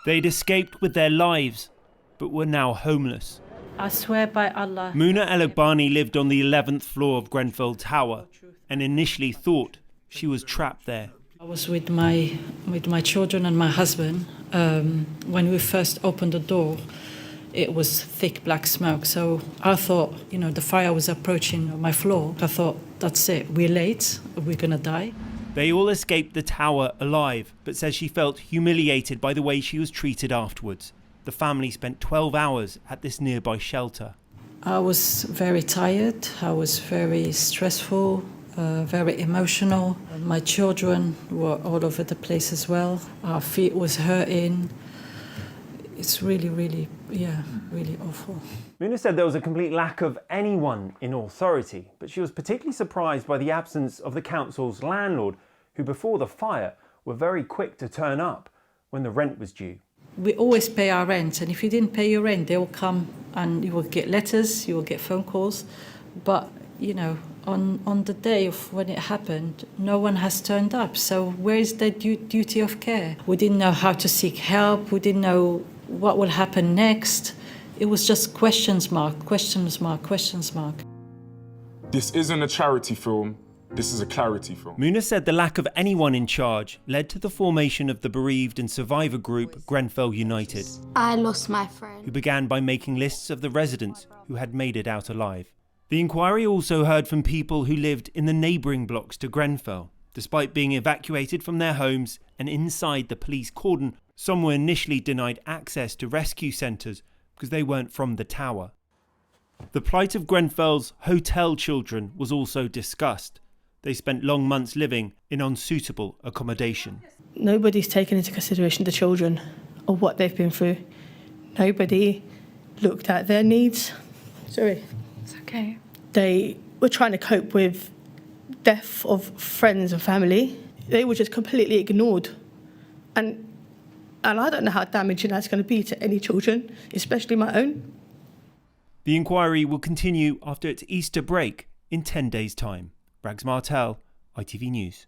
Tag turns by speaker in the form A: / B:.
A: They'd escaped with their lives, but were now homeless.
B: I swear by Allah.
A: Muna El-Agbani lived on the 11th floor of Grenfell Tower and initially thought she was trapped there.
B: I was with my children and my husband. When we first opened the door, it was thick black smoke. So I thought, the fire was approaching my floor. I thought, that's it, we're late, we're gonna die.
A: They all escaped the tower alive, but says she felt humiliated by the way she was treated afterwards. The family spent 12 hours at this nearby shelter.
B: I was very tired, I was very stressful, very emotional. My children were all over the place as well. Our feet was hurting. It's really, really awful.
A: Muna said there was a complete lack of anyone in authority, but she was particularly surprised by the absence of the council's landlord, who before the fire were very quick to turn up when the rent was due.
B: We always pay our rent, and if you didn't pay your rent, they will come and you will get letters, you will get phone calls. But, on the day of when it happened, no one has turned up. So where is the duty of care? We didn't know how to seek help. We didn't know what will happen next. It was just questions mark.
C: This isn't a charity film. This is a clarity film.
A: Muna said the lack of anyone in charge led to the formation of the bereaved and survivor group Grenfell United.
D: I lost my friend.
A: Who began by making lists of the residents who had made it out alive. The inquiry also heard from people who lived in the neighbouring blocks to Grenfell. Despite being evacuated from their homes and inside the police cordon, some were initially denied access to rescue centres because they weren't from the tower. The plight of Grenfell's hotel children was also discussed. They spent long months living in unsuitable accommodation.
E: Nobody's taken into consideration the children or what they've been through. Nobody looked at their needs. Sorry.
D: It's okay.
E: They were trying to cope with death of friends and family. They were just completely ignored. And I don't know how damaging that's going to be to any children, especially my own.
A: The inquiry will continue after its Easter break in 10 days' time. Rags Martel, ITV News.